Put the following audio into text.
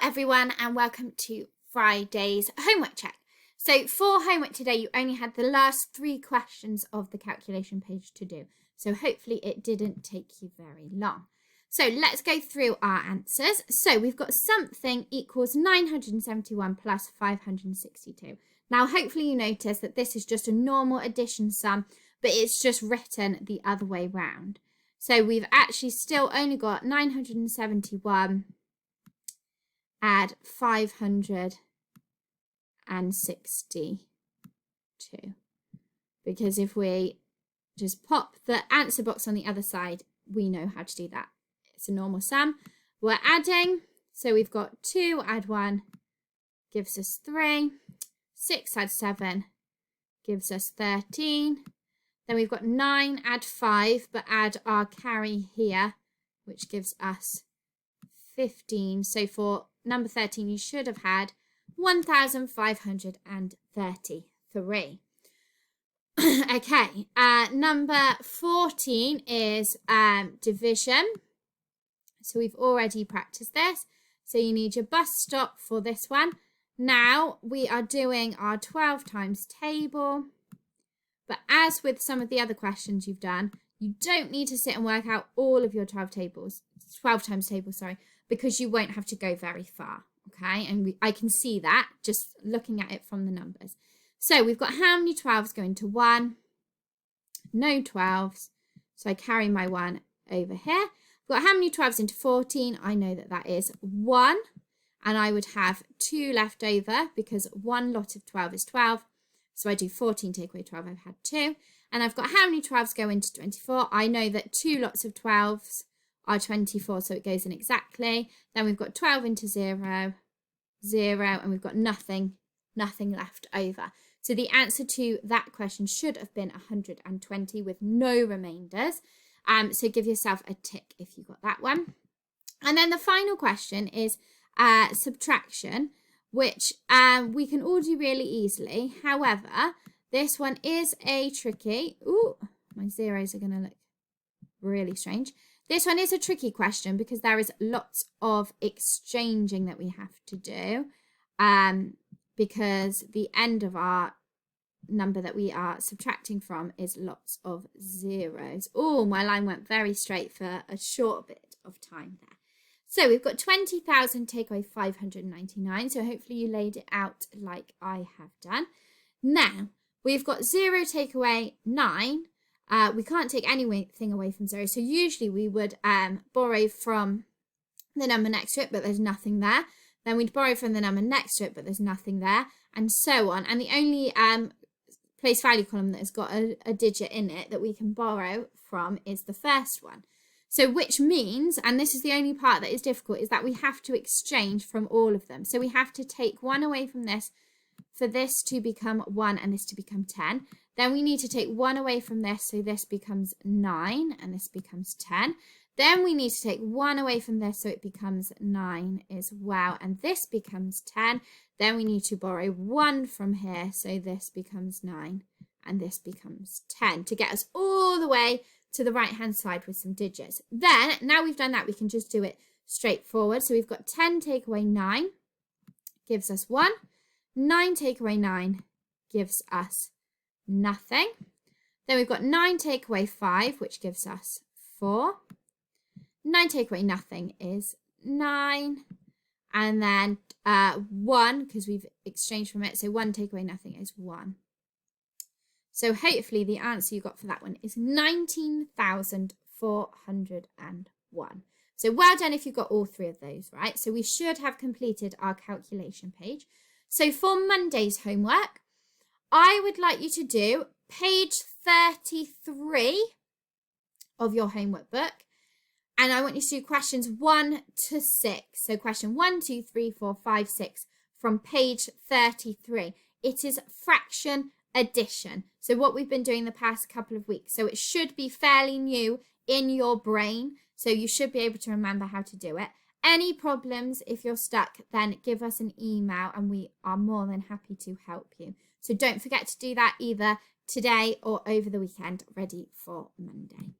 everyone, and welcome to Friday's homework check. So for homework today, you only had the last 3 questions of the calculation page to do. So hopefully it didn't take you very long. So let's go through our answers. So we've got something equals 971 plus 562. Now hopefully you notice that this is just a normal addition sum, but it's just written the other way round. So we've actually still only got 971 add 562, because if we just pop the answer box on the other side, we know how to do that. It's a normal sum. We're adding, so we've got 2 add 1 gives us 3, 6 add 7 gives us 13, then we've got 9 add 5 but add our carry here, which gives us 15. So for number 13, you should have had 1,533. Okay, number 14 is division. So we've already practiced this. So you need your bus stop for this one. Now we are doing our 12 times table. But as with some of the other questions you've done, you don't need to sit and work out all of your 12 times table, sorry, because you won't have to go very far, okay? And I can see that just looking at it from the numbers. So we've got how many 12s go into 1? No 12s. So I carry my 1 over here. We've got how many 12s into 14? I know that that is 1. And I would have 2 left over because 1 lot of 12 is 12. So I do 14 take away 12, I've had 2. And I've got how many 12s go into 24? I know that 2 lots of 12s are 24, so it goes in exactly. Then we've got 12 into 0, 0, and we've got nothing left over. So the answer to that question should have been 120 with no remainders. So give yourself a tick if you got that one. And then the final question is subtraction, which we can all do really easily. However, this one is a tricky. Ooh, my zeros are going to look really strange. This one is a tricky question because there is lots of exchanging that we have to do because the end of our number that we are subtracting from is lots of zeros. Oh, my line went very straight for a short bit of time there. So we've got 20,000 take away 599. So hopefully you laid it out like I have done. Now we've got 0 take away 9. We can't take anything away from 0. So usually we would borrow from the number next to it, but there's nothing there. Then we'd borrow from the number next to it, but there's nothing there, and so on. And the only place value column that has got a digit in it that we can borrow from is the first one. So which means, and this is the only part that is difficult, is that we have to exchange from all of them. So we have to take 1 away from this for this to become 1 and this to become 10. Then we need to take 1 away from this, so this becomes 9 and this becomes 10. Then we need to take 1 away from this, so it becomes 9 as well, and this becomes 10. Then we need to borrow 1 from here, so this becomes 9 and this becomes 10 to get us all the way to the right hand side with some digits. Then, now we've done that, we can just do it straightforward. So we've got 10 take away 9 gives us 1. 9 take away 9 gives us nothing. Then we've got 9 take away 5, which gives us 4. 9 take away nothing is 9. And then 1, because we've exchanged from it, so 1 take away nothing is 1. So hopefully the answer you got for that one is 19,401. So well done if you got all 3 of those right. So we should have completed our calculation page. So for Monday's homework, I would like you to do page 33 of your homework book. And I want you to do questions 1 to 6. So question 1, 2, 3, 4, 5, 6 from page 33. It is fraction addition. So what we've been doing the past couple of weeks. So it should be fairly new in your brain. So you should be able to remember how to do it. Any problems, if you're stuck, then give us an email and we are more than happy to help you. So don't forget to do that either today or over the weekend, ready for Monday.